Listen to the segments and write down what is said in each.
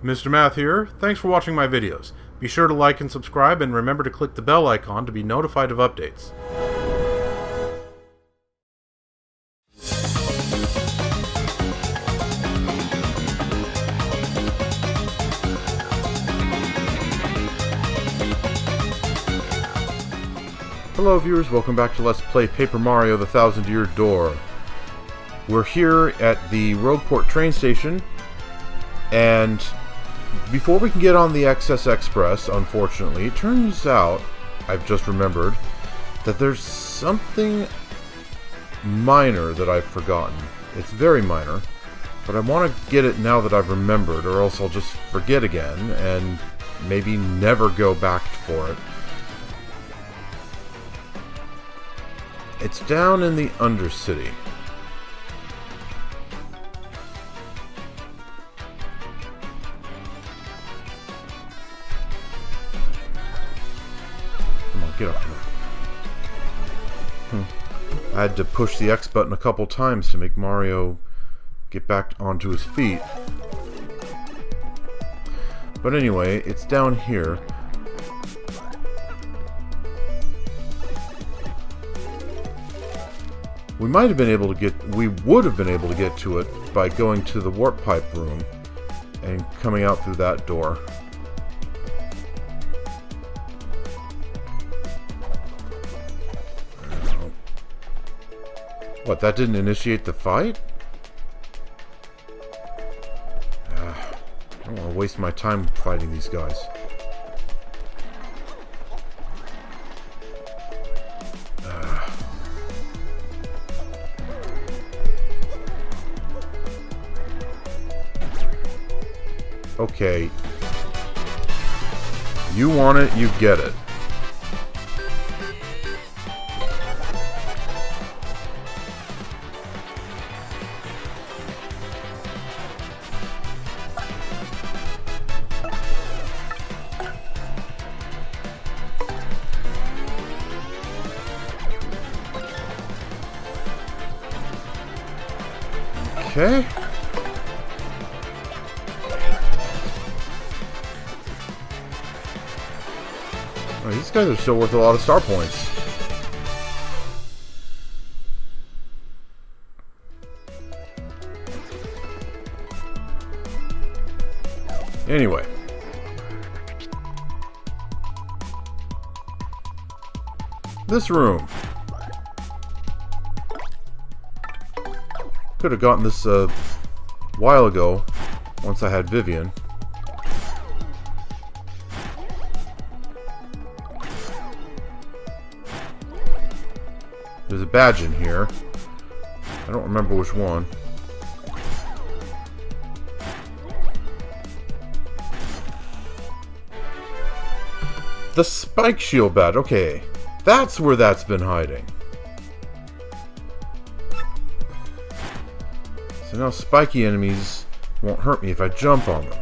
Mr. Math here. Thanks for watching my videos. Be sure to like and subscribe, and remember to click the bell icon to be notified of updates. Hello viewers, welcome back to Let's Play Paper Mario The Thousand Year Door. We're here at the Rogueport train station, and before we can get on the XS Express, unfortunately, it turns out, I've just remembered, that there's something minor that I've forgotten. It's very minor, but I want to get it now that I've remembered, or else I'll just forget again, and maybe never go back for it. It's down in the Undercity. Come on, get up here. I had to push the X button a couple times to make Mario get back onto his feet. But anyway, it's down here. We would have been able to get to it by going to the warp pipe room and coming out through that door. What, that didn't initiate the fight? I don't want to waste my time fighting these guys. Okay. You want it, you get it. Okay. Oh, these guys are still worth a lot of star points. Anyway. This room. Could have gotten this a while ago, once I had Vivian. There's a badge in here. I don't remember which one. The spike shield badge. Okay. That's where that's been hiding. So now spiky enemies won't hurt me if I jump on them.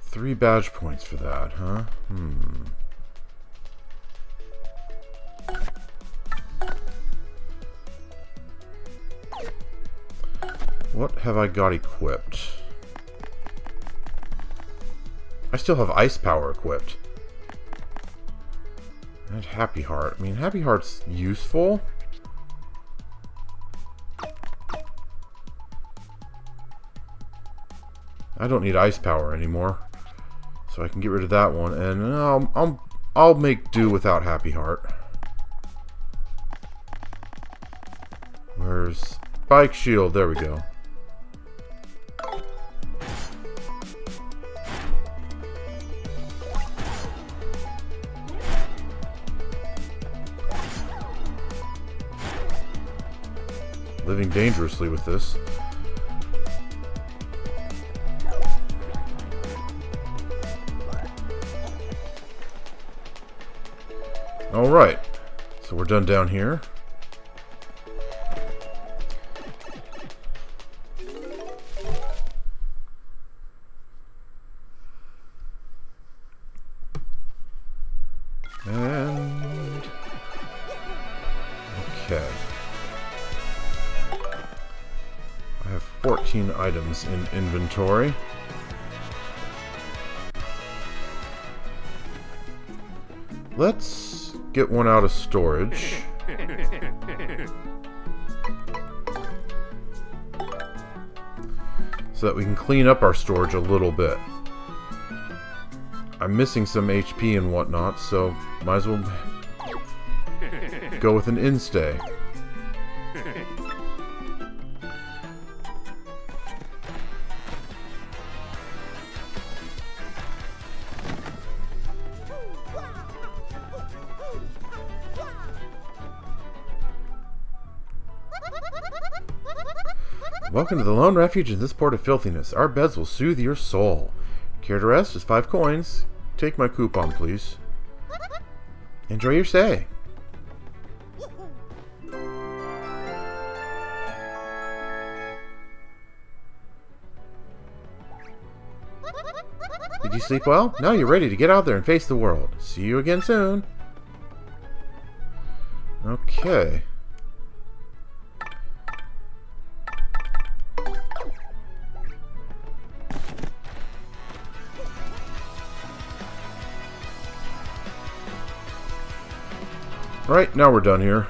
Three badge points for that, huh? What have I got equipped? I still have ice power equipped. And Happy Heart. I mean, Happy Heart's useful. I don't need ice power anymore. So I can get rid of that one, and I'll make do without Happy Heart. Where's Spike Shield? There we go. Living dangerously with this. Alright, so we're done down here. And... okay. 14 items in inventory. Let's get one out of storage. So that we can clean up our storage a little bit. I'm missing some HP and whatnot, so might as well go with an instay. Welcome to the Lone Refuge in this port of filthiness. Our beds will soothe your soul. Care to rest? Just 5 coins. Take my coupon, please. Enjoy your stay. Did you sleep well? Now you're ready to get out there and face the world. See you again soon. Okay. Right, now we're done here.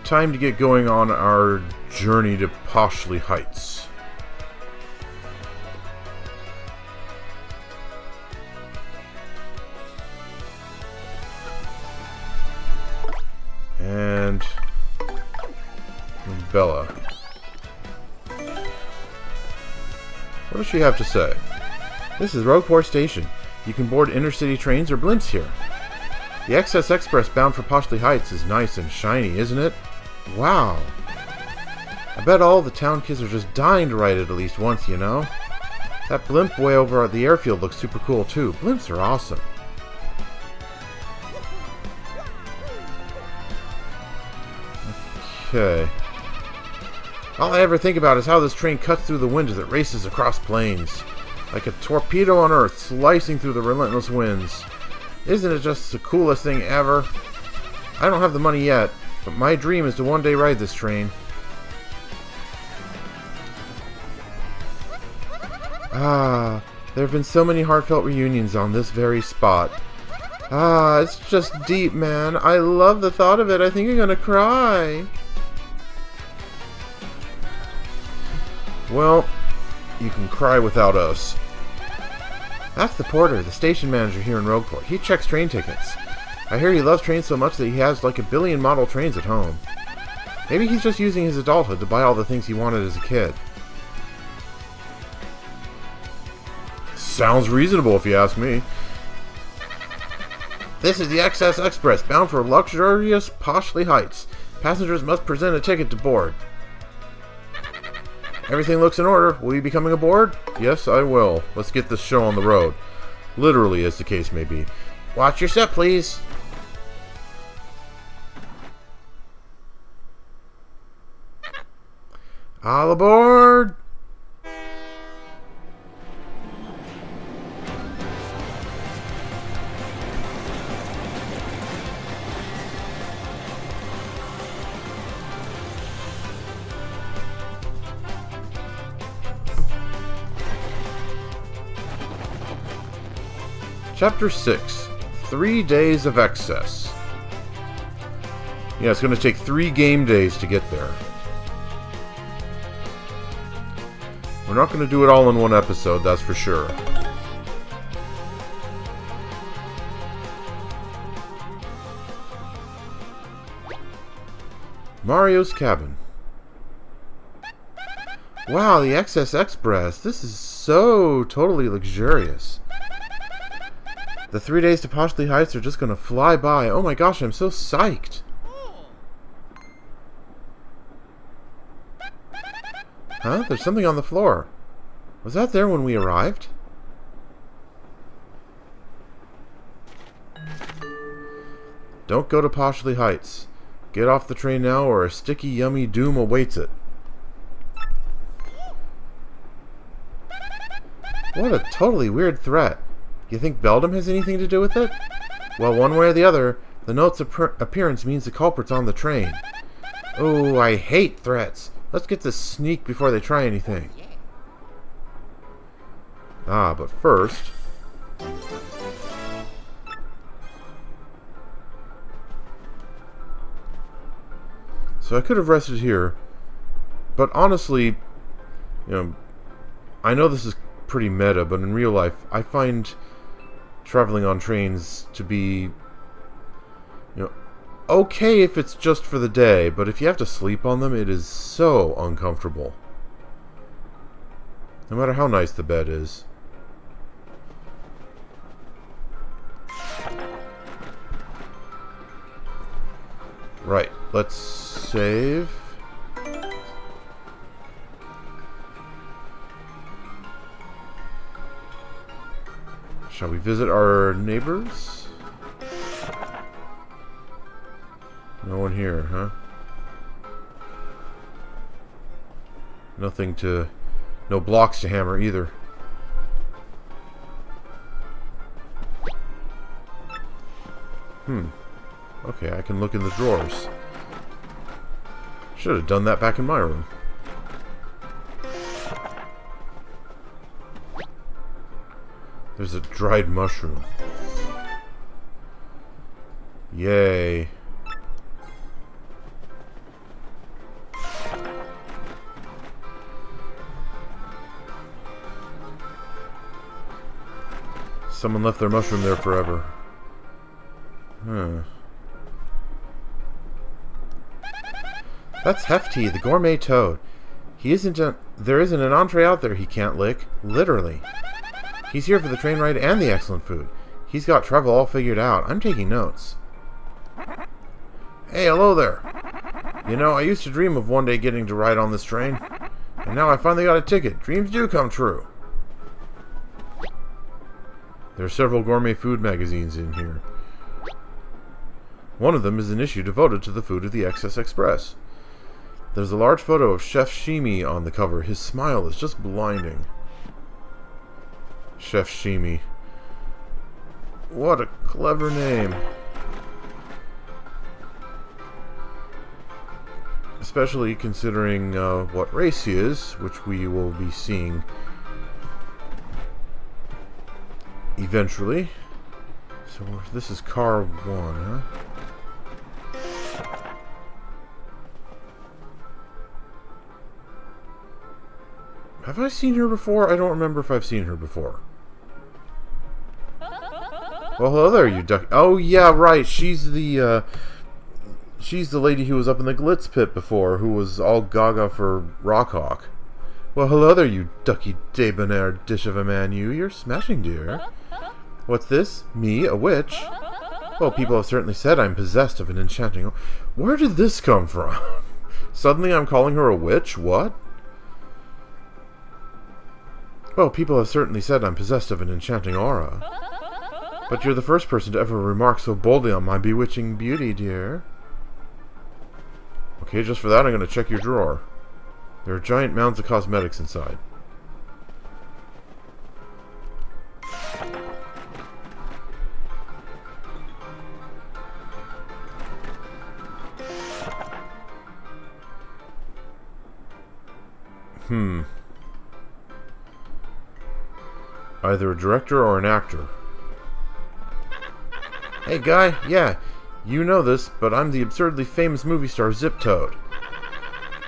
Time to get going on our journey to Poshley Heights. And Bella. What does she have to say? This is Rogueport Station. You can board intercity trains or blimps here. The XS Express bound for Poshley Heights is nice and shiny, isn't it? Wow. I bet all the town kids are just dying to ride it at least once, you know? That blimp way over at the airfield looks super cool too. Blimps are awesome. Okay. All I ever think about is how this train cuts through the wind as it races across plains. Like a torpedo on Earth, slicing through the relentless winds. Isn't it just the coolest thing ever? I don't have the money yet, but my dream is to one day ride this train. Ah, there have been so many heartfelt reunions on this very spot. Ah, it's just deep, man. I love the thought of it. I think I'm gonna cry. Well, you can cry without us. That's the porter, the station manager here in Rogueport. He checks train tickets. I hear he loves trains so much that he has like 1 billion model trains at home. Maybe he's just using his adulthood to buy all the things he wanted as a kid. Sounds reasonable if you ask me. This is the XS Express, bound for luxurious Poshley Heights. Passengers must present a ticket to board. Everything looks in order. Will you be coming aboard? Yes, I will. Let's get this show on the road. Literally, as the case may be. Watch your step, please. All aboard! Chapter 6. 3 days of excess. Yeah, it's going to take 3 game days to get there. We're not going to do it all in one episode, that's for sure. Mario's cabin. Wow, the XS Express. This is so totally luxurious. The 3 days to Poshley Heights are just going to fly by. Oh my gosh, I'm so psyched. Huh? There's something on the floor. Was that there when we arrived? Don't go to Poshley Heights. Get off the train now or a sticky, yummy doom awaits it. What a totally weird threat. You think Beldam has anything to do with it? Well, one way or the other, the note's appearance means the culprit's on the train. Oh, I hate threats. Let's get this sneak before they try anything. Ah, but first... So I could have rested here, but honestly, you know, I know this is pretty meta, but in real life, I find traveling on trains to be, you know, okay if it's just for the day, but if you have to sleep on them, it is so uncomfortable. No matter how nice the bed is. Right, let's save. Shall we visit our neighbors? No one here, huh? Nothing to... No blocks to hammer either. Okay, I can look in the drawers. Should have done that back in my room. There's a dried mushroom. Yay. Someone left their mushroom there forever. Huh. That's Hefty, the gourmet toad. There isn't an entree out there he can't lick. Literally. He's here for the train ride and the excellent food. He's got travel all figured out. I'm taking notes. Hey, hello there. You know, I used to dream of one day getting to ride on this train. And now I finally got a ticket. Dreams do come true. There are several gourmet food magazines in here. One of them is an issue devoted to the food of the Excess Express. There's a large photo of Chef Shimi on the cover. His smile is just blinding. Chef Shimi. What a clever name. Especially considering what race he is, which we will be seeing eventually. So this is car 1, huh? Have I seen her before? I don't remember if I've seen her before. Well, hello there, you duck. Oh, yeah, right. She's the lady who was up in the Glitz pit before, who was all gaga for Rockhawk. Well, hello there, you ducky debonair dish of a man, you. You're smashing, dear. What's this? Me, a witch? Well, people have certainly said I'm possessed of an enchanting... Where did this come from? Suddenly I'm calling her a witch? What? Well, people have certainly said I'm possessed of an enchanting aura. But you're the first person to ever remark so boldly on my bewitching beauty, dear. Okay, just for that, I'm going to check your drawer. There are giant mounds of cosmetics inside. Either a director or an actor. Hey, guy, yeah, you know this, but I'm the absurdly famous movie star Zip Toad.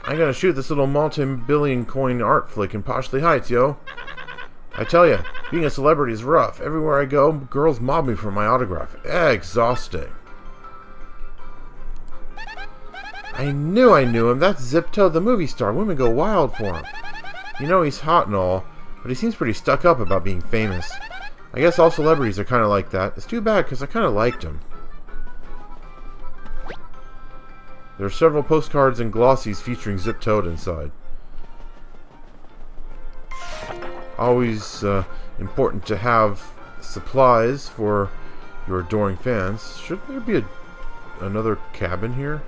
I'm gonna shoot this little multi-billion coin art flick in Poshley Heights, yo. I tell ya, being a celebrity is rough. Everywhere I go, girls mob me for my autograph. Exhausting. I knew him. That's Zip Toad, the movie star. Women go wild for him. You know he's hot and all, but he seems pretty stuck up about being famous. I guess all celebrities are kind of like that. It's too bad, because I kind of liked him. There are several postcards and glossies featuring Zip Toad inside. Always important to have supplies for your adoring fans. Shouldn't there be another cabin here?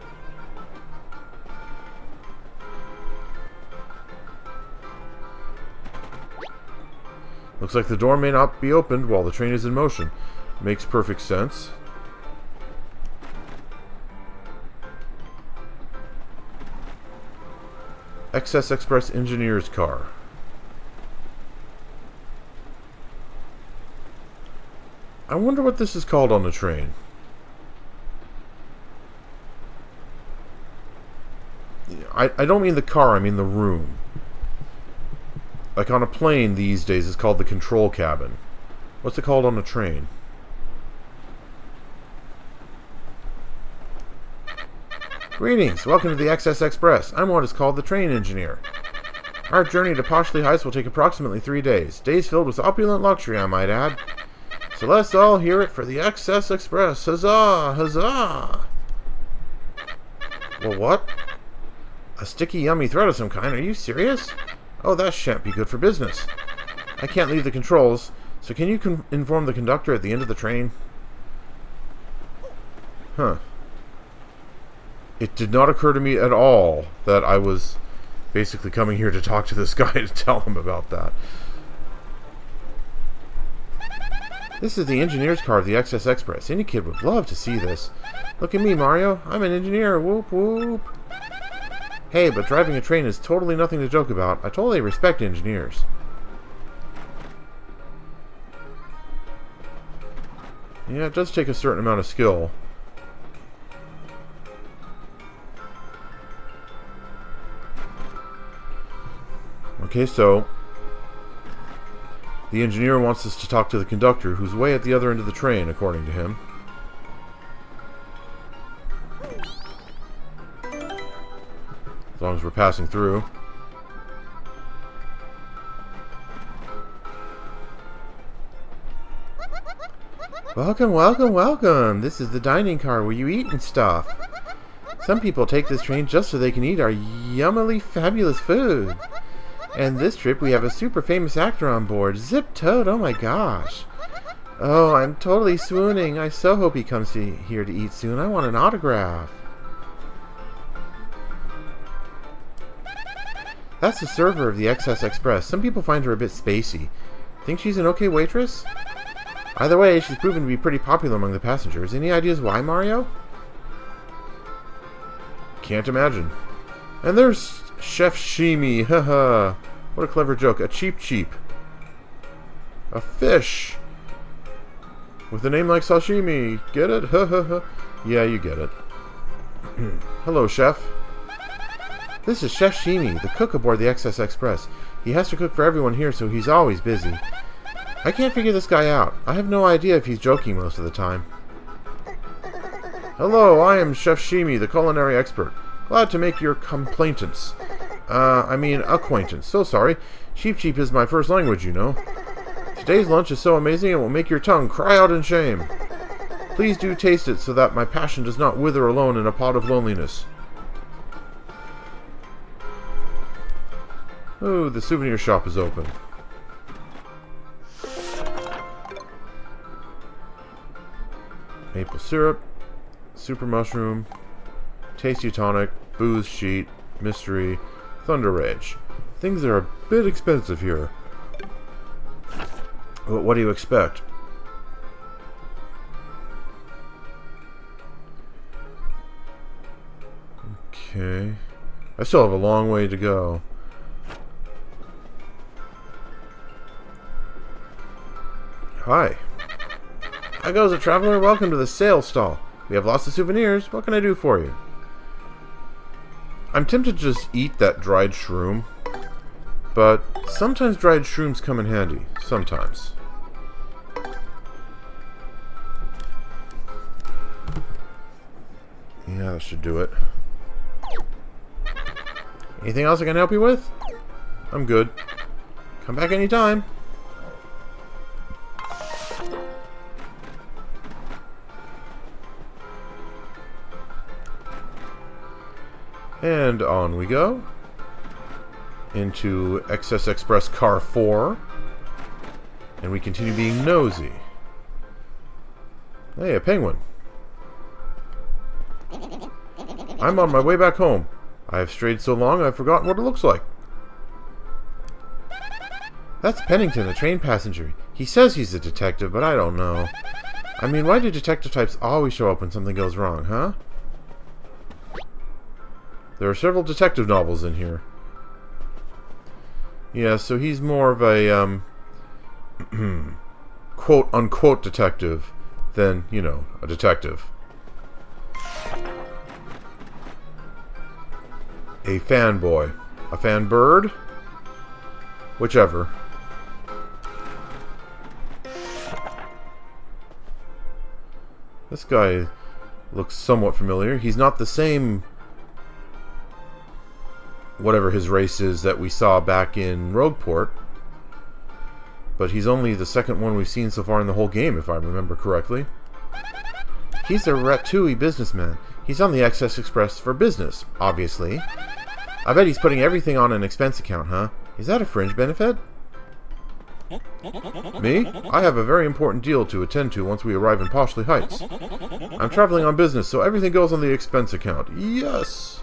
Looks like the door may not be opened while the train is in motion. Makes perfect sense. Excess Express engineer's car. I wonder what this is called on the train. I don't mean the car, I mean the room. Like on a plane these days, it's called the control cabin. What's it called on a train? Greetings, welcome to the Excess Express. I'm what is called the train engineer. Our journey to Poshley Heights will take approximately 3 days. Days filled with opulent luxury, I might add. So let's all hear it for the Excess Express. Huzzah! Huzzah! Well, what? A sticky, yummy thread of some kind? Are you serious? Oh, that shan't be good for business. I can't leave the controls, so can you inform the conductor at the end of the train? Huh. It did not occur to me at all that I was basically coming here to talk to this guy to tell him about that. This is the engineer's car of the Excess Express. Any kid would love to see this. Look at me, Mario. I'm an engineer. Whoop, whoop. Hey, but driving a train is totally nothing to joke about. I totally respect engineers. Yeah, it does take a certain amount of skill. Okay, so the engineer wants us to talk to the conductor, who's way at the other end of the train, according to him. As long as we're passing through. Welcome, welcome, welcome! This is the dining car where you eat and stuff. Some people take this train just so they can eat our yummily fabulous food. And this trip we have a super famous actor on board, Zip Toad, oh my gosh. Oh, I'm totally swooning. I so hope he comes here to eat soon. I want an autograph. That's the server of the Excess Express. Some people find her a bit spacey. Think she's an okay waitress? Either way, she's proven to be pretty popular among the passengers. Any ideas why, Mario? Can't imagine. And there's Chef Shimi. Haha. What a clever joke. A cheap. A fish. With a name like sashimi. Get it? Haha. Yeah, you get it. Hello, Chef. This is Chef Shimi, the cook aboard the Excess Express. He has to cook for everyone here, so he's always busy. I can't figure this guy out. I have no idea if he's joking most of the time. Hello, I am Chef Shimi, the culinary expert. Glad to make your acquaintance. So sorry. Cheap is my first language, you know. Today's lunch is so amazing it will make your tongue cry out in shame. Please do taste it so that my passion does not wither alone in a pot of loneliness. Oh, the souvenir shop is open. Maple syrup, super mushroom, tasty tonic, booze sheet, mystery, thunder rage. Things are a bit expensive here. But what do you expect? Okay. I still have a long way to go. Hi. Hi goes a traveler. Welcome to the sales stall. We have lots of souvenirs. What can I do for you? I'm tempted to just eat that dried shroom. But sometimes dried shrooms come in handy. Sometimes. Yeah, that should do it. Anything else I can help you with? I'm good. Come back anytime. And on we go. Into Excess Express Car 4. And we continue being nosy. Hey, a penguin. I'm on my way back home. I have strayed so long I've forgotten what it looks like. That's Pennington, the train passenger. He says he's a detective, but I don't know. I mean, why do detective types always show up when something goes wrong, huh? There are several detective novels in here. Yeah, so he's more of a, quote-unquote detective than, you know, a detective. A fanboy. A fanbird? Whichever. This guy looks somewhat familiar. He's not the same, whatever his race is, that we saw back in Rogueport. But he's only the second one we've seen so far in the whole game, if I remember correctly. He's a Ratatouille businessman. He's on the Excess Express for business, obviously. I bet he's putting everything on an expense account, huh? Is that a fringe benefit? Me? I have a very important deal to attend to once we arrive in Poshley Heights. I'm traveling on business, so everything goes on the expense account. Yes!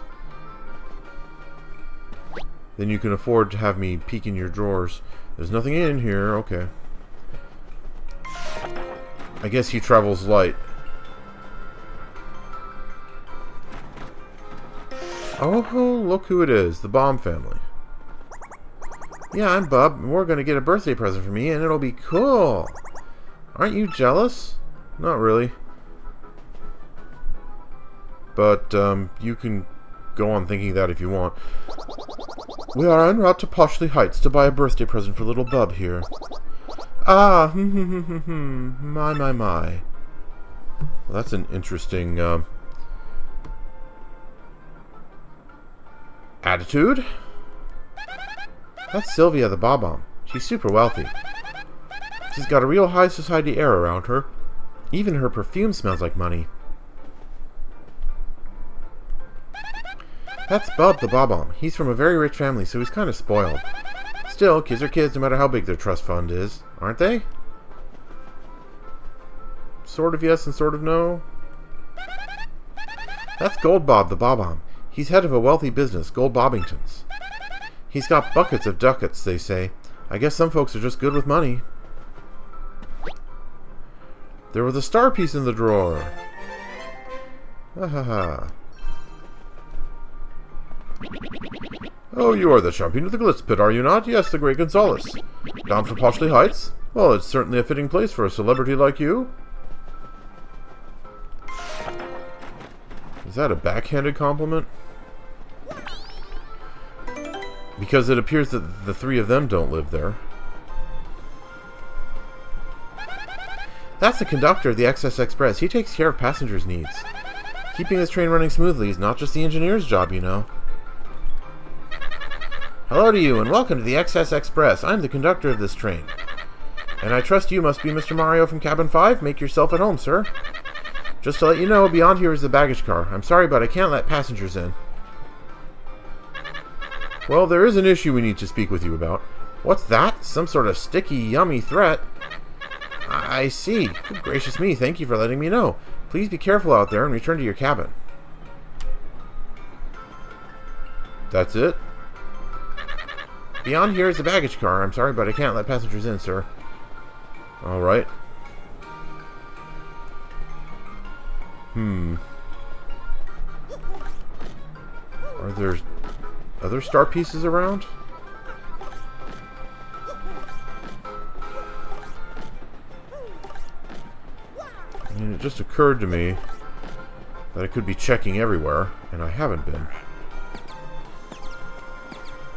Then you can afford to have me peek in your drawers. There's nothing in here. Okay. I guess he travels light. Oh, look who it is. The Bomb family. Yeah, I'm Bub, and we're going to get a birthday present for me, and it'll be cool. Aren't you jealous? Not really. But, you can go on thinking that if you want. We are en route to Poshley Heights to buy a birthday present for little Bub here. Ah, my. Well, that's an interesting, attitude? That's Sylvia the Bob-omb. She's super wealthy. She's got a real high society air around her. Even her perfume smells like money. That's Bub the Bob-omb. He's from a very rich family, so he's kind of spoiled. Still, kids are kids no matter how big their trust fund is, aren't they? Sort of yes and sort of no. That's Gold Bob the Bob-omb. He's head of a wealthy business, Gold Bobbingtons. He's got buckets of ducats, they say. I guess some folks are just good with money. There was a star piece in the drawer. Ha ha ha. Oh, you are the champion of the Glitz Pit, are you not? Yes, the great Gonzales. Down for Poshley Heights? Well, it's certainly a fitting place for a celebrity like you. Is that a backhanded compliment? Because it appears that the three of them don't live there. That's the conductor of the Excess Express. He takes care of passengers' needs. Keeping this train running smoothly is not just the engineer's job, you know. Hello to you, and welcome to the Excess Express. I'm the conductor of this train. And I trust you must be Mr. Mario from Cabin 5. Make yourself at home, sir. Just to let you know, beyond here is the baggage car. I'm sorry, but I can't let passengers in. Well, there is an issue we need to speak with you about. What's that? Some sort of sticky, yummy threat? I see. Good gracious me, thank you for letting me know. Please be careful out there and return to your cabin. That's it? Beyond here is the baggage car. I'm sorry, but I can't let passengers in, sir. Alright. Are there other star pieces around? I mean, it just occurred to me that I could be checking everywhere, and I haven't been.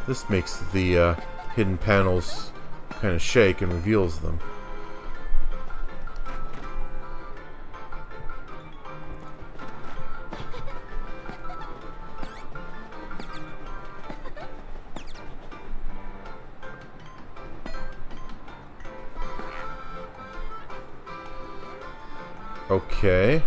This makes the hidden panels kind of shake and reveals them. Okay.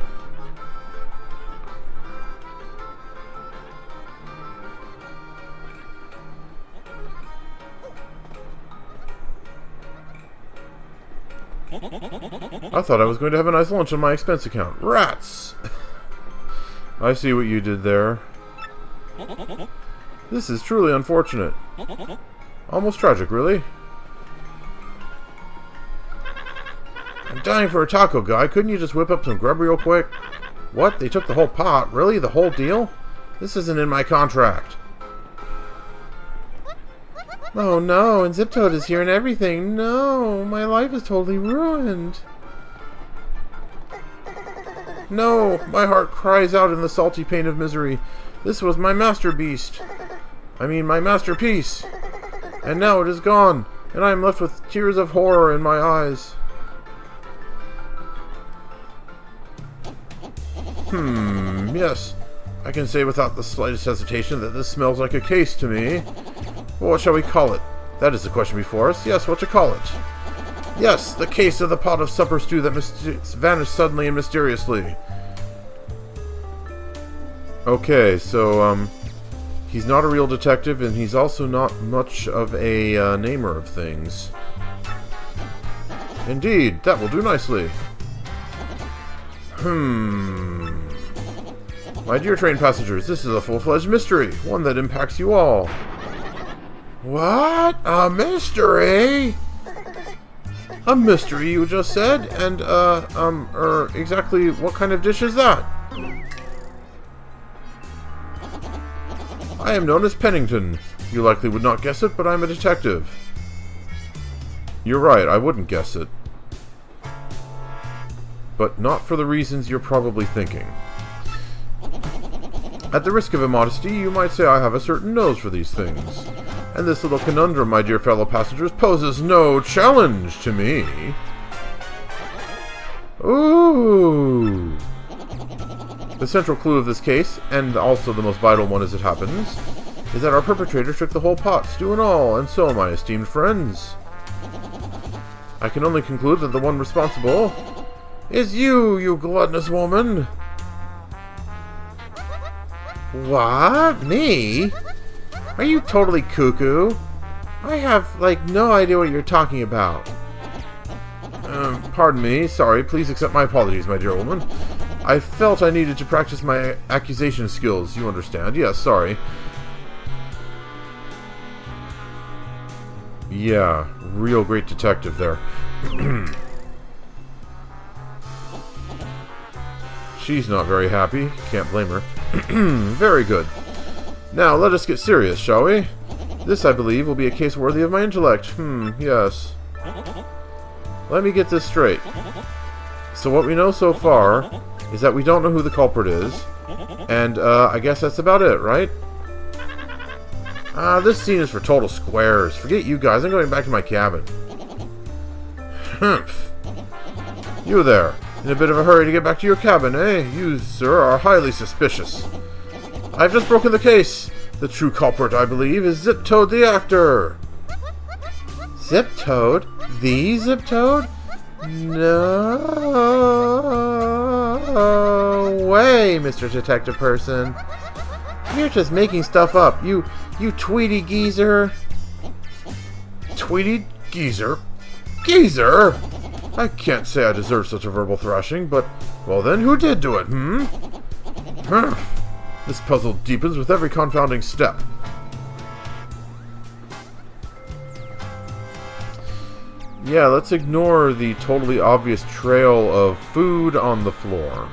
I thought I was going to have a nice lunch on my expense account. Rats! I see what you did there. This is truly unfortunate. Almost tragic, really. I'm dying for a taco, guy. Couldn't you just whip up some grub real quick? What? They took the whole pot? Really? The whole deal? This isn't in my contract. Oh no, and Zip-Toad is here and everything. No, my life is totally ruined. No, my heart cries out in the salty pain of misery. This was my masterpiece. My masterpiece. And now it is gone, and I am left with tears of horror in my eyes. Yes. I can say without the slightest hesitation that this smells like a case to me. Well, what shall we call it? That is the question before us. Yes, what to call it? Yes, the case of the pot of supper stew that vanished suddenly and mysteriously. Okay, so, he's not a real detective, and he's also not much of a namer of things. Indeed, that will do nicely. My dear train passengers, this is a full-fledged mystery, one that impacts you all. What? A mystery? A mystery, you just said? And, exactly what kind of dish is that? I am known as Pennington. You likely would not guess it, but I'm a detective. You're right, I wouldn't guess it. But not for the reasons you're probably thinking. At the risk of immodesty, you might say I have a certain nose for these things. And this little conundrum, my dear fellow passengers, poses no challenge to me. Ooh. The central clue of this case, and also the most vital one as it happens, is that our perpetrator took the whole pot, stew and all, and so, my esteemed friends, I can only conclude that the one responsible is you gluttonous woman. What? Me? Are you totally cuckoo? I have, no idea what you're talking about. Pardon me. Sorry. Please accept my apologies, my dear woman. I felt I needed to practice my accusation skills. You understand? Yes, sorry. Yeah, real great detective there. She's not very happy. Can't blame her. Very good. Now, let us get serious, shall we? This, I believe, will be a case worthy of my intellect. Yes. Let me get this straight. So what we know so far is that we don't know who the culprit is. And, I guess that's about it, right? This scene is for total squares. Forget you guys, I'm going back to my cabin. Humph. You there. In a bit of a hurry to get back to your cabin, eh? You, sir, are highly suspicious. I've just broken the case. The true culprit, I believe, is Zip-Toad the actor. Zip-Toad? The Zip-Toad? No way, Mr. Detective Person. You're just making stuff up. You Tweety geezer. Tweety geezer? Geezer? I can't say I deserve such a verbal thrashing, but, well then, who did do it, Humph. This puzzle deepens with every confounding step. Yeah, let's ignore the totally obvious trail of food on the floor.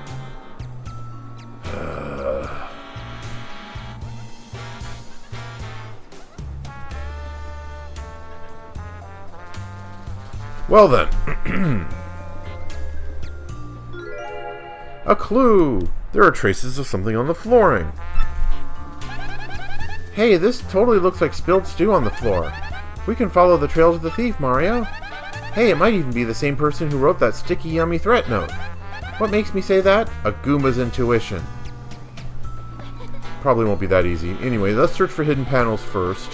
Well then. A clue! There are traces of something on the flooring. Hey, this totally looks like spilled stew on the floor. We can follow the trail to the thief, Mario. Hey, it might even be the same person who wrote that sticky, yummy threat note. What makes me say that? A Goomba's intuition. Probably won't be that easy. Anyway, let's search for hidden panels first.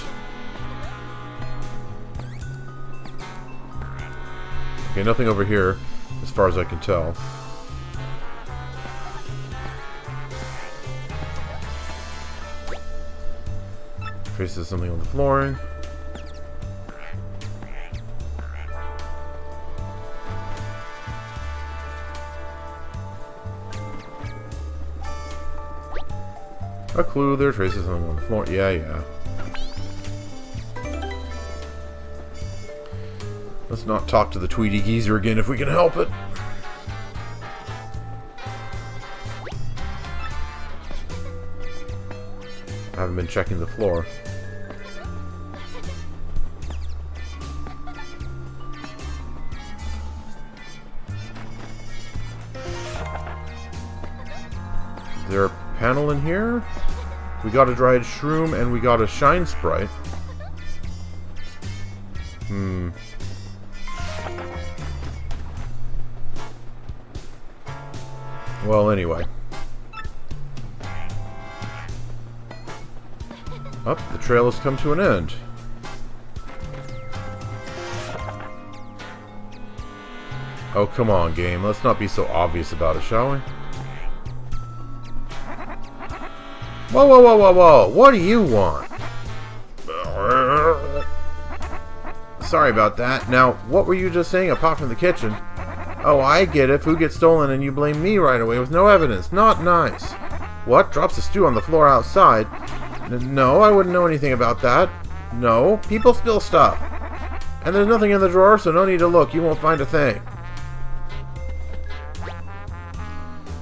Okay, nothing over here, as far as I can tell. Traces of something on the flooring. A clue, there are traces of something on the floor. Yeah. Let's not talk to the Tweety geezer again if we can help it. I haven't been checking the floor. there a panel in here? We got a dried shroom and we got a shine sprite. Well, anyway. Up, the trail has come to an end. Oh, come on, game. Let's not be so obvious about it, shall we? Whoa, whoa, whoa, whoa, whoa! What do you want? Sorry about that. Now, what were you just saying apart from the kitchen? Oh, I get it. Food gets stolen and you blame me right away with no evidence. Not nice. What? Drops the stew on the floor outside? No, I wouldn't know anything about that. No, people spill stuff. And there's nothing in the drawer, so no need to look. You won't find a thing.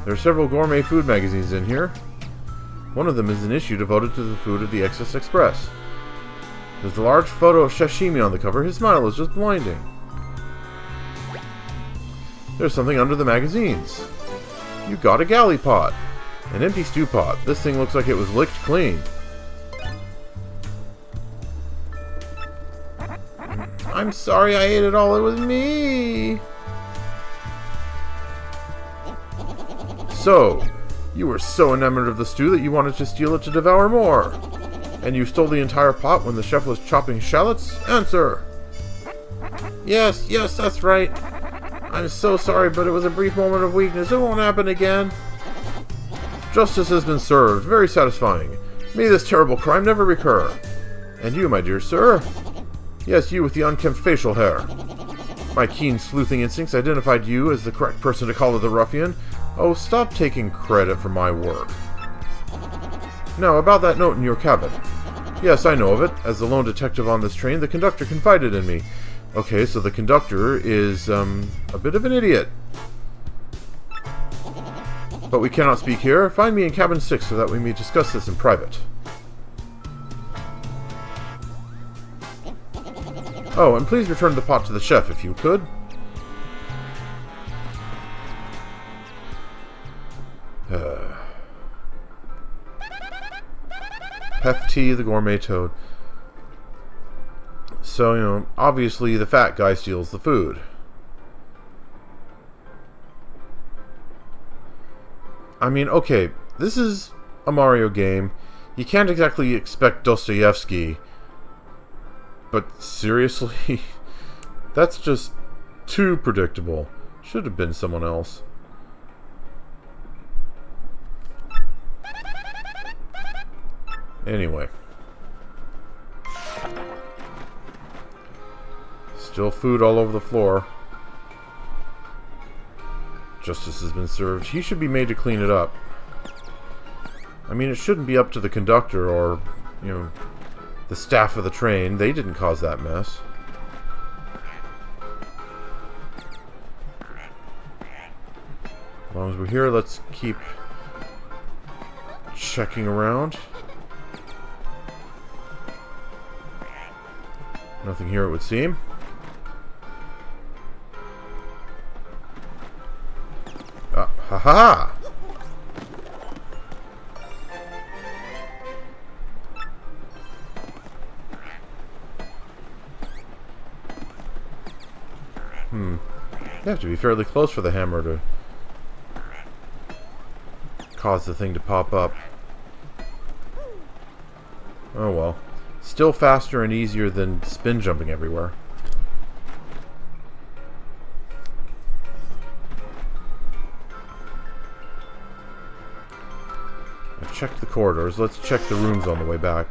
There are several gourmet food magazines in here. One of them is an issue devoted to the food of the Excess Express. There's a large photo of sashimi on the cover. His smile is just blinding. There's something under the magazines. You got a galley pot. An empty stew pot. This thing looks like it was licked clean. I'm sorry I ate it all. It was me. So, you were so enamored of the stew that you wanted to steal it to devour more. And you stole the entire pot when the chef was chopping shallots? Answer! Yes, that's right. I'm so sorry, but it was a brief moment of weakness. It won't happen again. Justice has been served. Very satisfying. May this terrible crime never recur. And you, my dear sir? Yes, you with the unkempt facial hair. My keen sleuthing instincts identified you as the correct person to collar the ruffian. Oh, stop taking credit for my work. Now, about that note in your cabin. Yes, I know of it. As the lone detective on this train, the conductor confided in me. Okay, so the conductor is, a bit of an idiot. But we cannot speak here. Find me in cabin 6 so that we may discuss this in private. Oh, and please return the pot to the chef if you could. Hefty the gourmet toad. So, obviously the fat guy steals the food. I mean, okay, this is a Mario game. You can't exactly expect Dostoevsky. But seriously? That's just too predictable. Should have been someone else. Anyway. Still food all over the floor. Justice has been served. He should be made to clean it up. I mean, it shouldn't be up to the conductor or, the staff of the train. They didn't cause that mess. As long as we're here, let's keep checking around. Nothing here, it would seem. Ha-ha! You have to be fairly close for the hammer to cause the thing to pop up. Oh well. Still faster and easier than spin jumping everywhere. I've checked the corridors. Let's check the rooms on the way back.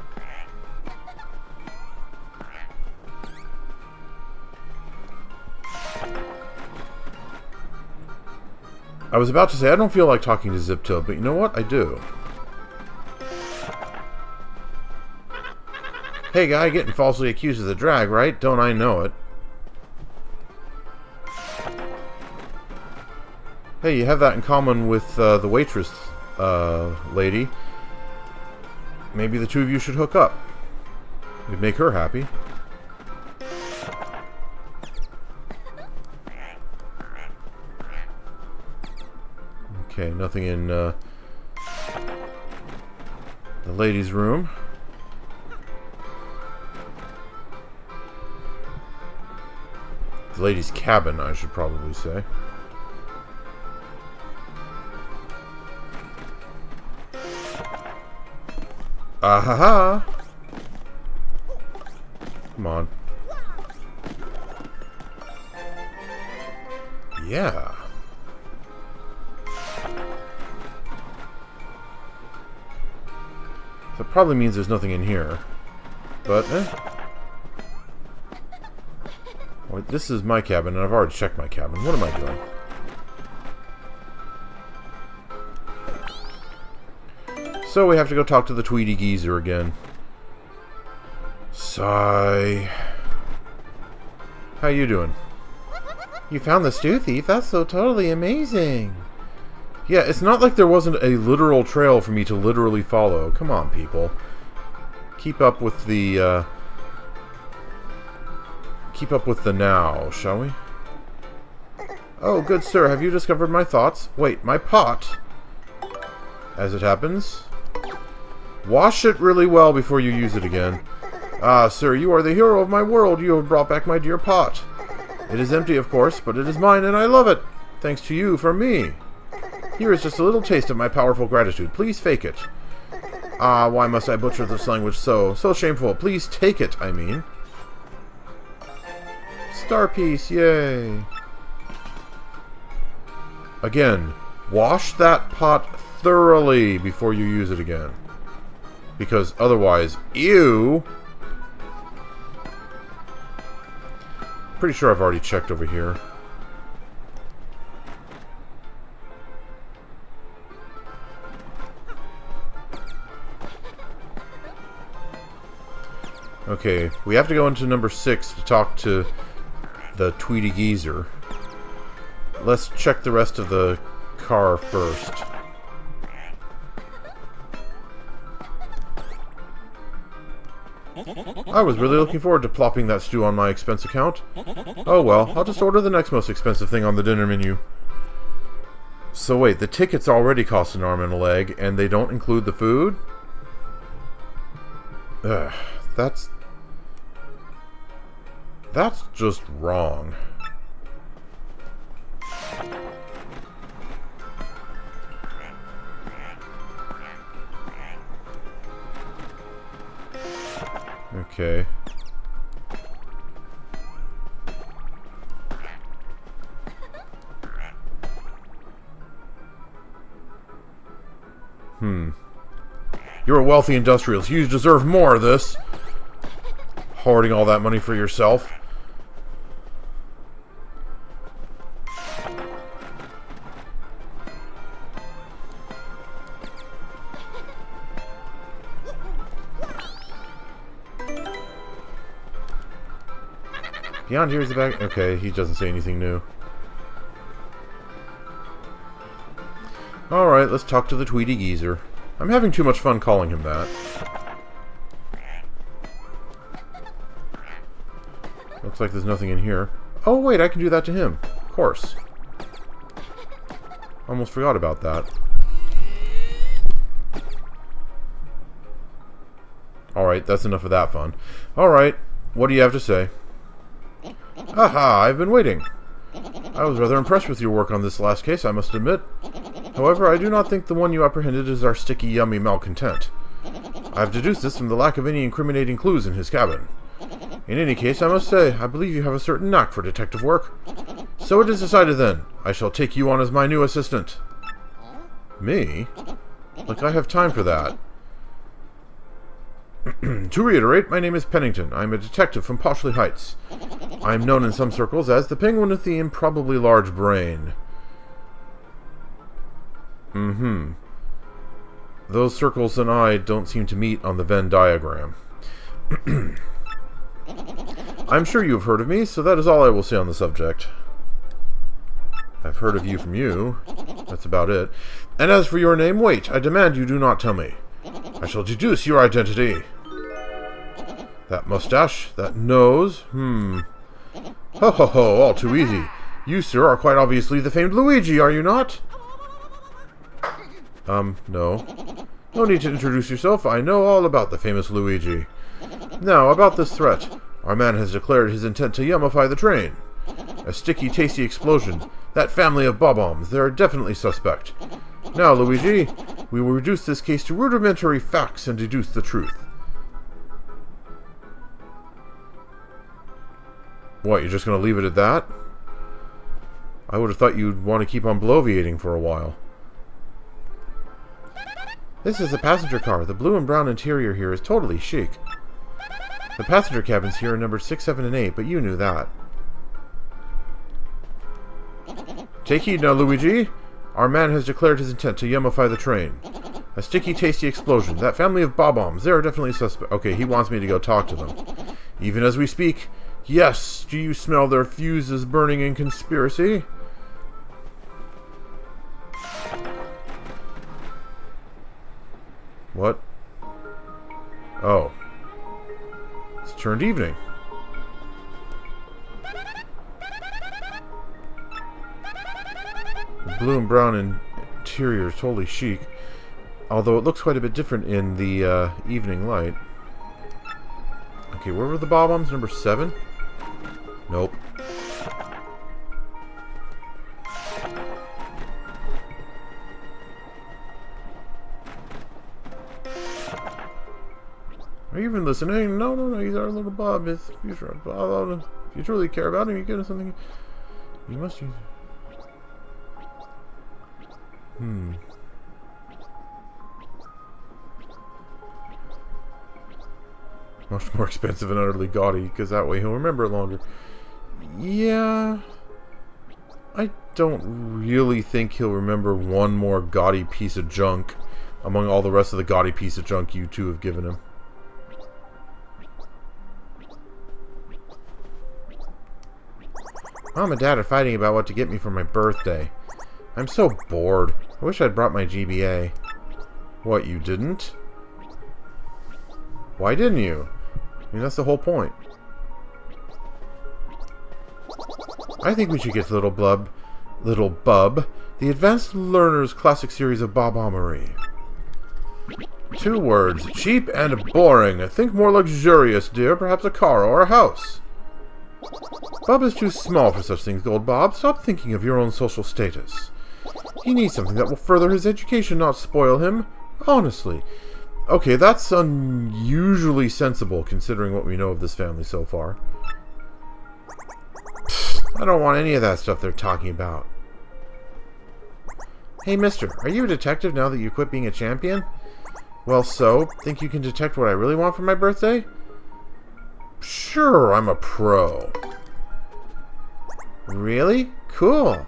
I was about to say, I don't feel like talking to Ziptoad, but you know what? I do. Hey guy, getting falsely accused of the drag, right? Don't I know it? Hey, you have that in common with the waitress lady. Maybe the two of you should hook up. It'd make her happy. Okay, nothing in The ladies' room. The ladies' cabin, I should probably say. Ah-ha-ha! Come on. Yeah. That probably means there's nothing in here. But, Well, this is my cabin, and I've already checked my cabin. What am I doing? So we have to go talk to the Tweety geezer again. Sigh. How you doing? You found the stew thief? That's so totally amazing. Yeah, it's not like there wasn't a literal trail for me to literally follow. Come on, people. Keep up with the, Keep up with the now, shall we? Oh, good sir, have you discovered my thoughts? Wait, my pot? As it happens. Wash it really well before you use it again. Ah, sir, you are the hero of my world. You have brought back my dear pot. It is empty, of course, but it is mine, and I love it. Thanks to you for me. Here is just a little taste of my powerful gratitude. Please fake it. Ah, why must I butcher this language so shameful? Please take it, I mean. Star piece, yay. Again, wash that pot thoroughly before you use it again. Because otherwise, ew! Pretty sure I've already checked over here. Okay, we have to go into number 6 to talk to the Tweety geezer. Let's check the rest of the car first. I was really looking forward to plopping that stew on my expense account. Oh well, I'll just order the next most expensive thing on the dinner menu. So wait, the tickets already cost an arm and a leg, and they don't include the food? Ugh, that's just wrong. Okay. You're a wealthy industrialist. You deserve more of this. Hoarding all that money for yourself. Beyond here is the back. Okay, he doesn't say anything new. Alright, let's talk to the Tweety geezer. I'm having too much fun calling him that. Looks like there's nothing in here. Oh wait, I can do that to him. Of course. Almost forgot about that. Alright, that's enough of that fun. Alright, what do you have to say? Aha, I've been waiting. I was rather impressed with your work on this last case, I must admit. However, I do not think the one you apprehended is our sticky, yummy malcontent. I have deduced this from the lack of any incriminating clues in his cabin. In any case, I must say, I believe you have a certain knack for detective work. So it is decided then. I shall take you on as my new assistant. Me? Like I have time for that. To reiterate, my name is Pennington. I am a detective from Poshley Heights. I am known in some circles as the penguin with the improbably large brain. Those circles and I don't seem to meet on the Venn diagram. I'm sure you have heard of me, so that is all I will say on the subject. I've heard of you from you. That's about it. And as for your name, wait, I demand you do not tell me. I shall deduce your identity. That mustache, that nose, Ho ho ho, all too easy. You, sir, are quite obviously the famed Luigi, are you not? No. No need to introduce yourself. I know all about the famous Luigi. Now, about this threat. Our man has declared his intent to yummify the train. A sticky, tasty explosion. That family of bob-ombs. They are definitely suspect. Now, Luigi, we will reduce this case to rudimentary facts and deduce the truth. What, you're just going to leave it at that? I would have thought you'd want to keep on bloviating for a while. This is the passenger car. The blue and brown interior here is totally chic. The passenger cabins here are numbered 6, 7, and 8, but you knew that. Take heed now, Luigi. Our man has declared his intent to yummify the train. A sticky, tasty explosion. That family of bob-ombs. They are definitely suspect. Okay, he wants me to go talk to them. Even as we speak. Yes, do you smell their fuses burning in conspiracy? What? Oh. It's turned evening. The blue and brown interior is totally chic. Although it looks quite a bit different in the evening light. Okay, where were the bob-ombs? Number 7? Nope. Are you even listening? No, no, no, he's our little Bob. If you truly care about him, you get him something. You must use. Much more expensive and utterly gaudy, because that way he'll remember it longer. Yeah. I don't really think he'll remember one more gaudy piece of junk among all the rest of the gaudy piece of junk you two have given him. Mom and Dad are fighting about what to get me for my birthday. I'm so bored. I wish I'd brought my GBA. What, you didn't? Why didn't you? I mean, that's the whole point. I think we should get Little Bub, the Advanced Learners Classic Series of Bob-ombery. 2 words, cheap and boring. Think more luxurious, dear. Perhaps a car or a house. Bob is too small for such things, Gold Bob. Stop thinking of your own social status. He needs something that will further his education, not spoil him. Honestly. Okay, that's unusually sensible, considering what we know of this family so far. Pfft, I don't want any of that stuff they're talking about. Hey, mister, are you a detective now that you quit being a champion? Well, so, think you can detect what I really want for my birthday? Sure, I'm a pro. Really? Cool.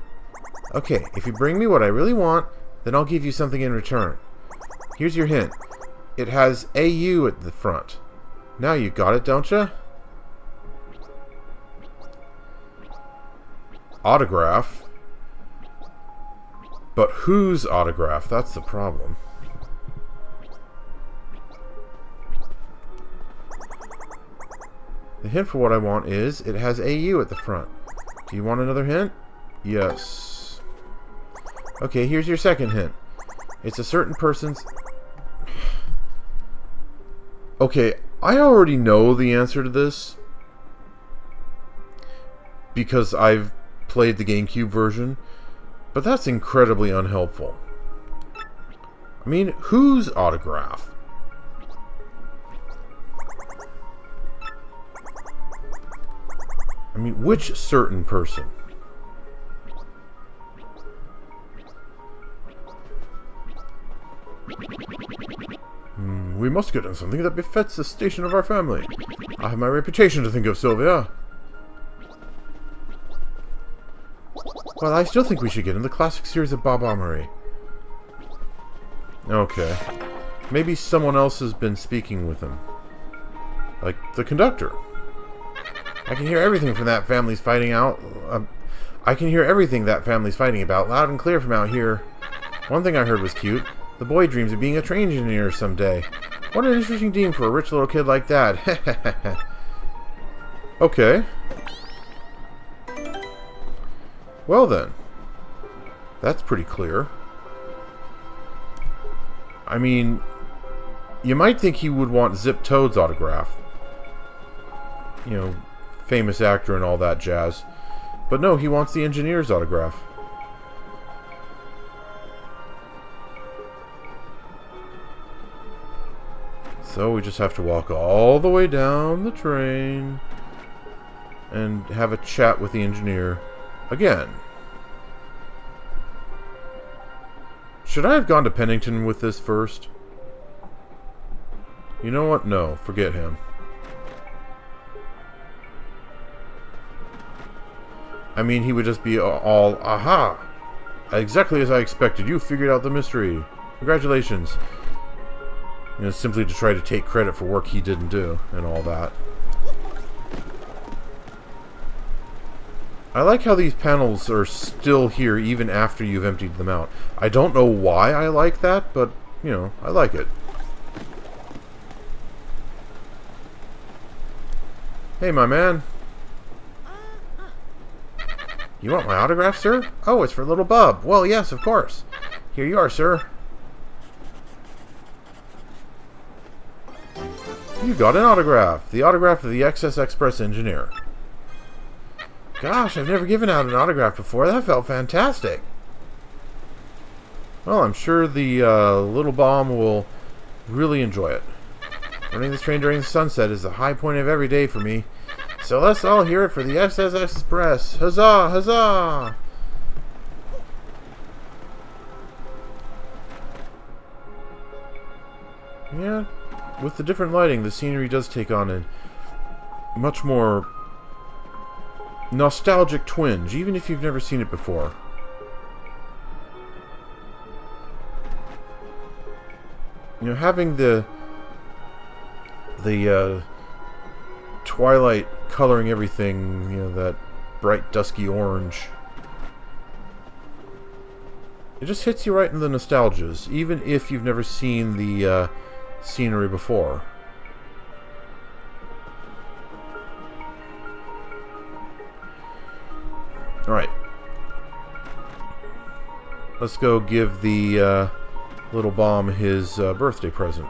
Okay, if you bring me what I really want, then I'll give you something in return. Here's your hint. It has AU at the front. Now you got it, don't you? Autograph? But whose autograph? That's the problem. The hint for what I want is, it has AU at the front. Do you want another hint? Yes. Okay, here's your second hint. It's a certain person's... Okay, I already know the answer to this because I've played the GameCube version, but that's incredibly unhelpful. I mean, whose autograph? I mean, which certain person? We must get him something that befits the station of our family. I have my reputation to think of, Sylvia. Well, I still think we should get him the classic series of Bob-ombery. Okay. Maybe someone else has been speaking with him. Like the conductor. I can hear everything from that family's fighting out. I can hear everything that family's fighting about loud and clear from out here. One thing I heard was cute. The boy dreams of being a train engineer someday. What an interesting dream for a rich little kid like that. Okay. Well then. That's pretty clear. I mean, You might think he would want Zip Toad's autograph. You know, famous actor and all that jazz. But no, he wants the engineer's autograph. So we just have to walk all the way down the train and have a chat with the engineer again. Should I have gone to Pennington with this first? You know what? No, forget him. I mean, he would just be all, aha! Exactly as I expected. You figured out the mystery. Congratulations. You know, simply to try to take credit for work he didn't do and all that. I like how these panels are still here even after you've emptied them out. I don't know why I like that, but, you know, I like it. Hey, my man. You want my autograph, sir? Oh, it's for little Bub. Well, yes, of course. Here you are, sir. You got an autograph. The autograph of the XS Express engineer. Gosh, I've never given out an autograph before. That felt fantastic. Well, I'm sure the little bomb will really enjoy it. Running this train during the sunset is the high point of every day for me. So let's all hear it for the XS Express. Huzzah! Huzzah! Yeah, with the different lighting, the scenery does take on a much more nostalgic twinge, even if you've never seen it before. You know, having the twilight coloring everything, you know, that bright dusky orange, it just hits you right in the nostalgias, even if you've never seen the scenery before. Alright. Let's go give the little bomb his birthday present.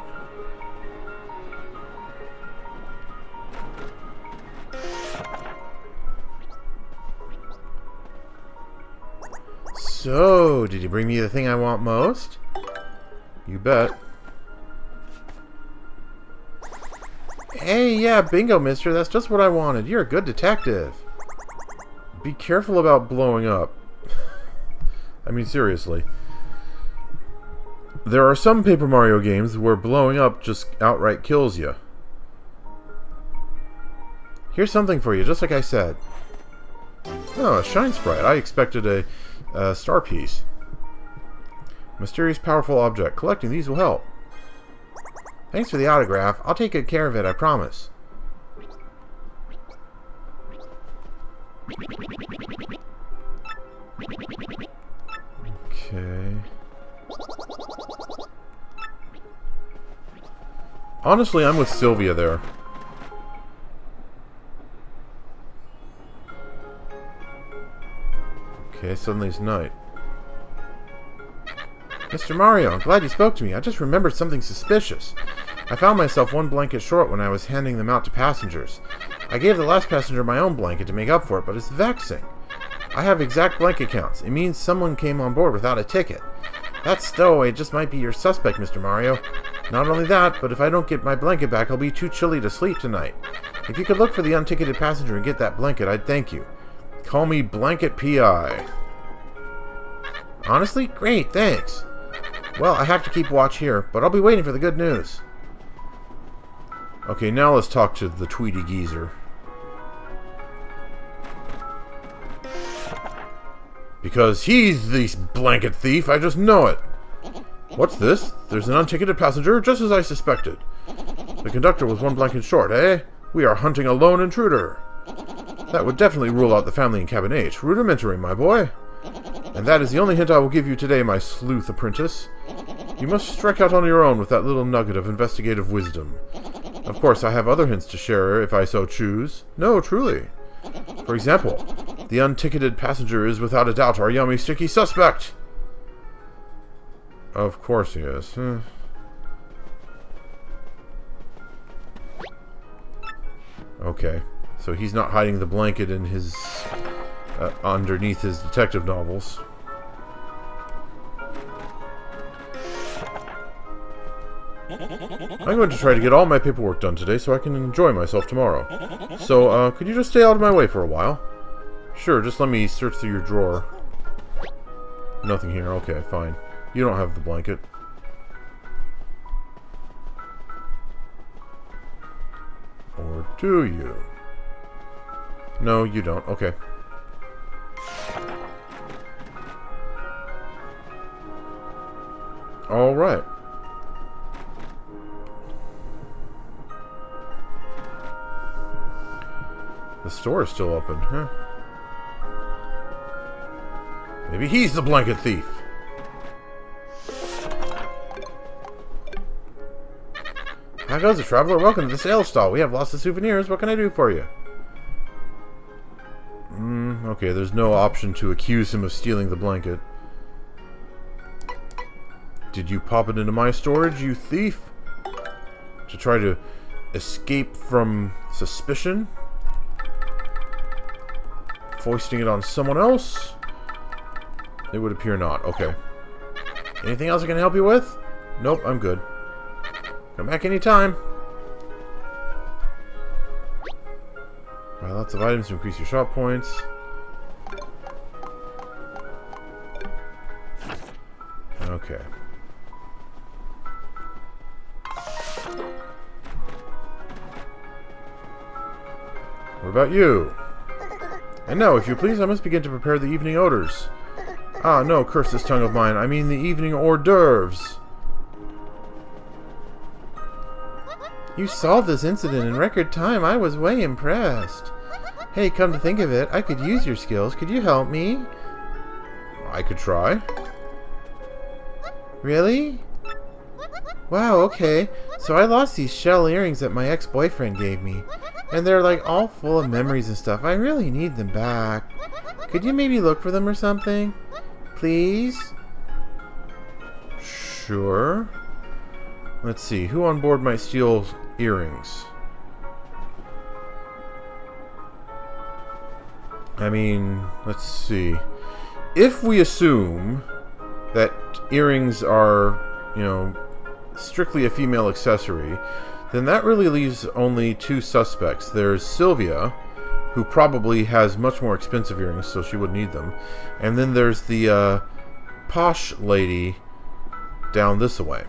So, did you bring me the thing I want most? You bet. Hey, yeah, bingo, mister. That's just what I wanted. You're a good detective. Be careful about blowing up. I mean, seriously. There are some Paper Mario games where blowing up just outright kills you. Here's something for you, just like I said. Oh, a shine sprite. I expected a star piece. Mysterious powerful object. Collecting these will help. Thanks for the autograph. I'll take good care of it, I promise. Okay. Honestly, I'm with Sylvia there. Okay, suddenly it's night. Mr. Mario, I'm glad you spoke to me. I just remembered something suspicious. I found myself one blanket short when I was handing them out to passengers. I gave the last passenger my own blanket to make up for it, but it's vexing. I have exact blanket counts. It means someone came on board without a ticket. That stowaway just might be your suspect, Mr. Mario. Not only that, but if I don't get my blanket back, I'll be too chilly to sleep tonight. If you could look for the unticketed passenger and get that blanket, I'd thank you. Call me Blanket P.I. Honestly? Great, thanks. Well, I have to keep watch here, but I'll be waiting for the good news. Okay, now let's talk to the Tweety Geezer. Because he's the blanket thief, I just know it. What's this? There's an unticketed passenger, just as I suspected. The conductor was one blanket short, eh? We are hunting a lone intruder. That would definitely rule out the family in cabin H. Rudimentary, my boy. And that is the only hint I will give you today, my sleuth apprentice. You must strike out on your own with that little nugget of investigative wisdom. Of course, I have other hints to share if I so choose. No, truly. For example, the unticketed passenger is without a doubt our yummy sticky suspect. Of course he is. Okay. So he's not hiding the blanket in his... underneath his detective novels. I'm going to try to get all my paperwork done today so I can enjoy myself tomorrow. So, could you just stay out of my way for a while? Sure, just let me search through your drawer. Nothing here. Okay, fine. You don't have the blanket. Or do you? No, you don't. Okay. Alright. The store is still open, huh? Maybe he's the blanket thief. How goes it, traveler? Welcome to the sales stall. We have lots of souvenirs. What can I do for you? Okay, there's no option to accuse him of stealing the blanket. Did you pop it into my storage, you thief? To try to escape from suspicion? Foisting it on someone else? It would appear not. Okay. Anything else I can help you with? Nope, I'm good. Come back anytime. Buy lots of items to increase your shop points. Okay. What about you? And now, if you please, I must begin to prepare the evening odors. Ah, no, curse this tongue of mine. I mean the evening hors d'oeuvres. You solved this incident in record time. I was way impressed. Hey, come to think of it, I could use your skills. Could you help me? I could try. Really? Wow, okay. So I lost these shell earrings that my ex-boyfriend gave me. And they're like all full of memories and stuff. I really need them back. Could you maybe look for them or something? Please? Sure. Let's see. Who on board might steal earrings? I mean, let's see. If we assume that earrings are, you know, strictly a female accessory, then that really leaves only two suspects. There's Sylvia, who probably has much more expensive earrings, so she would need them. And then there's the posh lady down this way.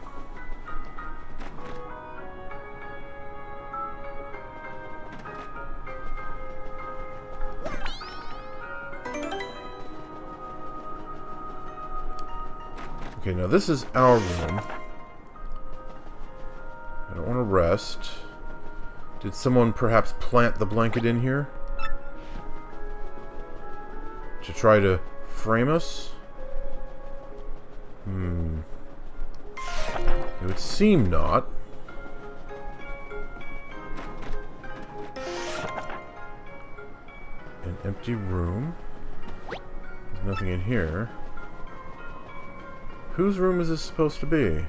Okay, now this is our room. I don't want to rest. Did someone perhaps plant the blanket in here? To try to frame us? It would seem not. An empty room. There's nothing in here. Whose room is this supposed to be?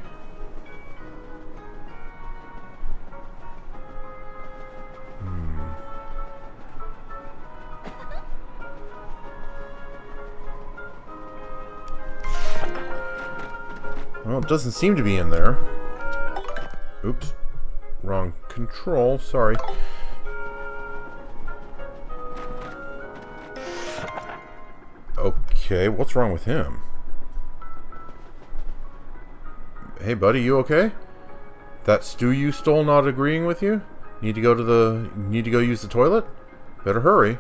Well, it doesn't seem to be in there. Oops. Wrong control. Sorry. Okay, what's wrong with him? Hey, buddy, you okay? That stew you stole not agreeing with you? Need to go use the toilet? Better hurry.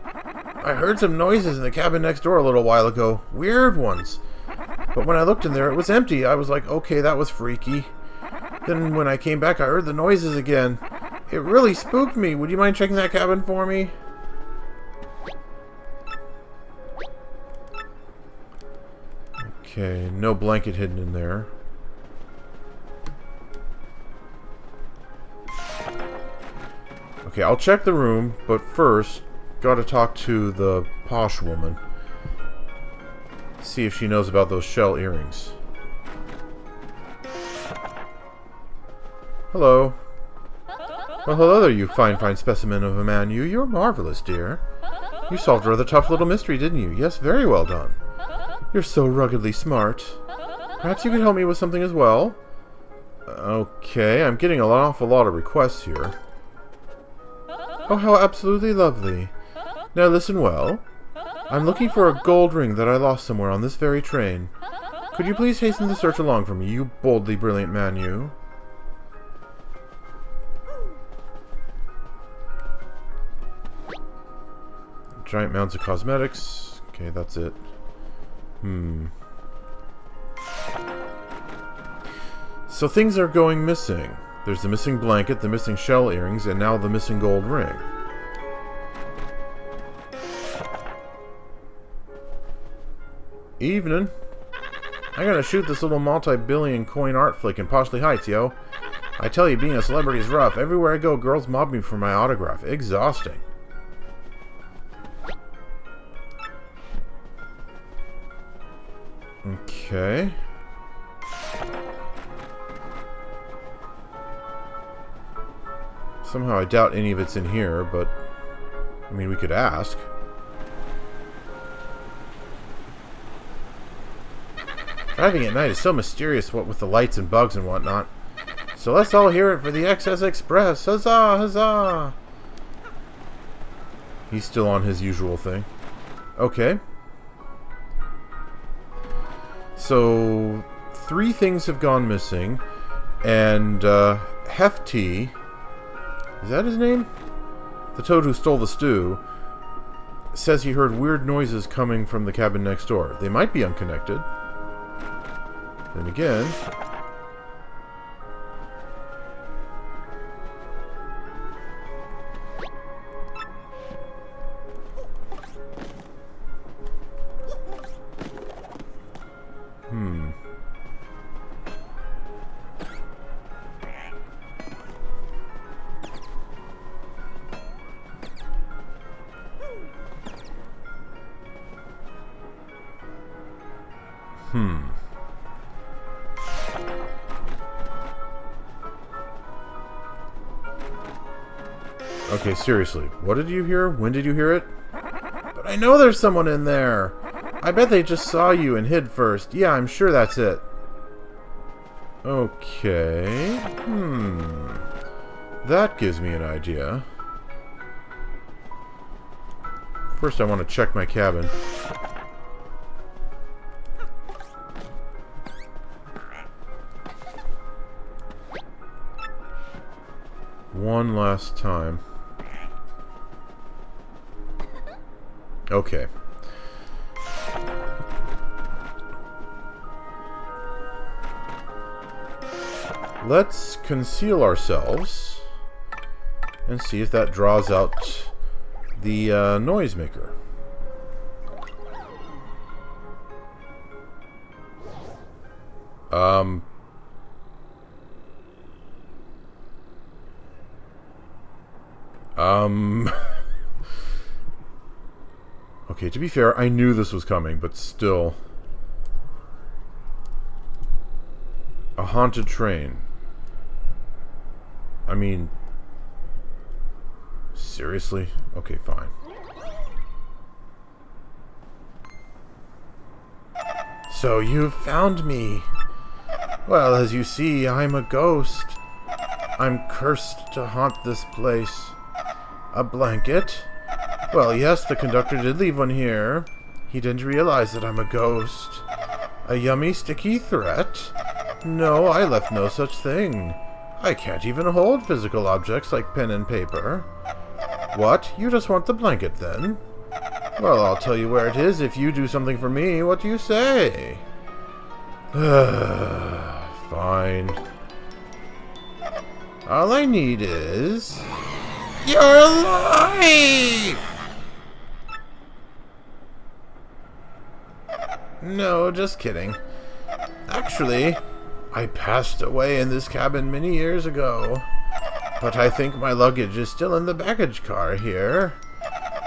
I heard some noises in the cabin next door a little while ago. Weird ones. But when I looked in there, it was empty. I was like, okay, that was freaky. Then when I came back, I heard the noises again. It really spooked me. Would you mind checking that cabin for me? Okay, no blanket hidden in there. Okay, I'll check the room, but first, gotta talk to the posh woman. See if she knows about those shell earrings. Well, hello there, you fine specimen of a man. You're marvelous, dear. You solved a rather tough little mystery, didn't you? Yes, very well done. You're so ruggedly smart. Perhaps you could help me with something as well? Okay, I'm getting an awful lot of requests here. Oh, how absolutely lovely. Now listen well. I'm looking for a gold ring that I lost somewhere on this very train. Could you please hasten the search along for me, you boldly brilliant man, you? Giant mounds of cosmetics. Okay, that's it. So things are going missing. There's the missing blanket, the missing shell earrings, and now the missing gold ring. Evening. I gotta shoot this little multi-billion coin art flick in Poshley Heights, yo. I tell you, being a celebrity is rough. Everywhere I go, girls mob me for my autograph. Exhausting. Okay. Somehow I doubt any of it's in here, but I mean, we could ask. Driving at night is so mysterious, what with the lights and bugs and whatnot. So let's all hear it for the XS Express. Huzzah, huzzah! He's still on his usual thing. Okay. So 3 things have gone missing, and Hefty, is that his name? The toad who stole the stew says he heard weird noises coming from the cabin next door. They might be unconnected. Then again, okay, seriously, what did you hear? When did you hear it? But I know there's someone in there. I bet they just saw you and hid first. Yeah, I'm sure that's it. Okay. That gives me an idea. First, I want to check my cabin. One last time. Okay. Let's conceal ourselves and see if that draws out the noisemaker. Okay, to be fair, I knew this was coming, but still. A haunted train. I mean, seriously? Okay, fine. So you've found me. Well, as you see, I'm a ghost. I'm cursed to haunt this place. A blanket? Well, yes, the conductor did leave one here. He didn't realize that I'm a ghost. A yummy, sticky threat? No, I left no such thing. I can't even hold physical objects like pen and paper. What? You just want the blanket, then? Well, I'll tell you where it is if you do something for me. What do you say? Fine. All I need is your life! No, just kidding. Actually, I passed away in this cabin many years ago. But I think my luggage is still in the baggage car here.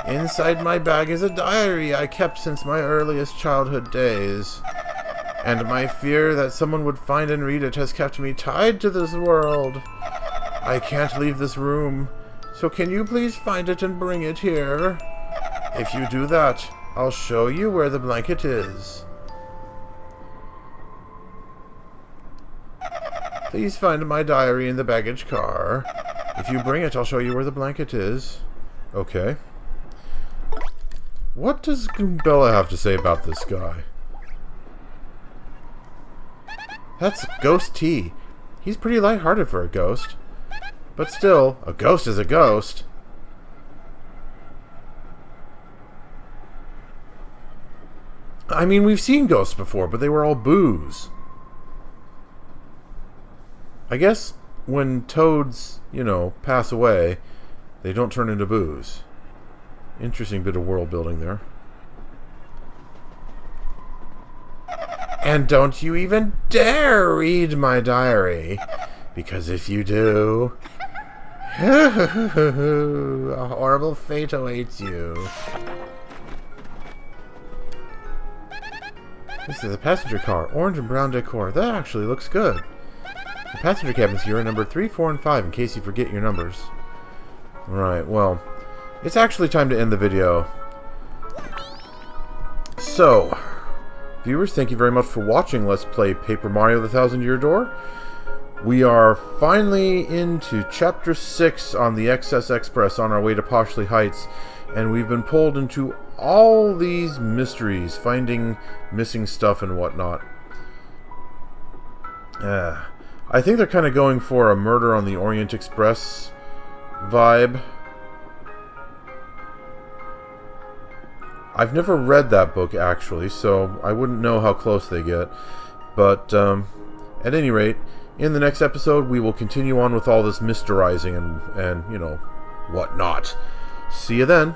Inside my bag is a diary I kept since my earliest childhood days. And my fear that someone would find and read it has kept me tied to this world. I can't leave this room, so can you please find it and bring it here? If you do that, I'll show you where the blanket is. Please find my diary in the baggage car. If you bring it, I'll show you where the blanket is. Okay. What does Goombella have to say about this guy? That's Ghost T. He's pretty lighthearted for a ghost. But still, a ghost is a ghost. I mean, we've seen ghosts before, but they were all booze. I guess when toads, you know, pass away, they don't turn into booze. Interesting bit of world building there. And don't you even dare read my diary, because if you do, a horrible fate awaits you. This is a passenger car, orange and brown decor. That actually looks good. The passenger cabins here are numbered 3, 4, and 5 in case you forget your numbers. Right, well, it's actually time to end the video. So, viewers, thank you very much for watching Let's Play Paper Mario the Thousand-Year Door. We are finally into Chapter 6 on the XS Express on our way to Poshley Heights, and we've been pulled into all these mysteries, finding missing stuff and whatnot. I think they're kind of going for a Murder on the Orient Express vibe. I've never read that book, actually, so I wouldn't know how close they get. But, at any rate, in the next episode, we will continue on with all this mysterizing and you know, whatnot. See you then.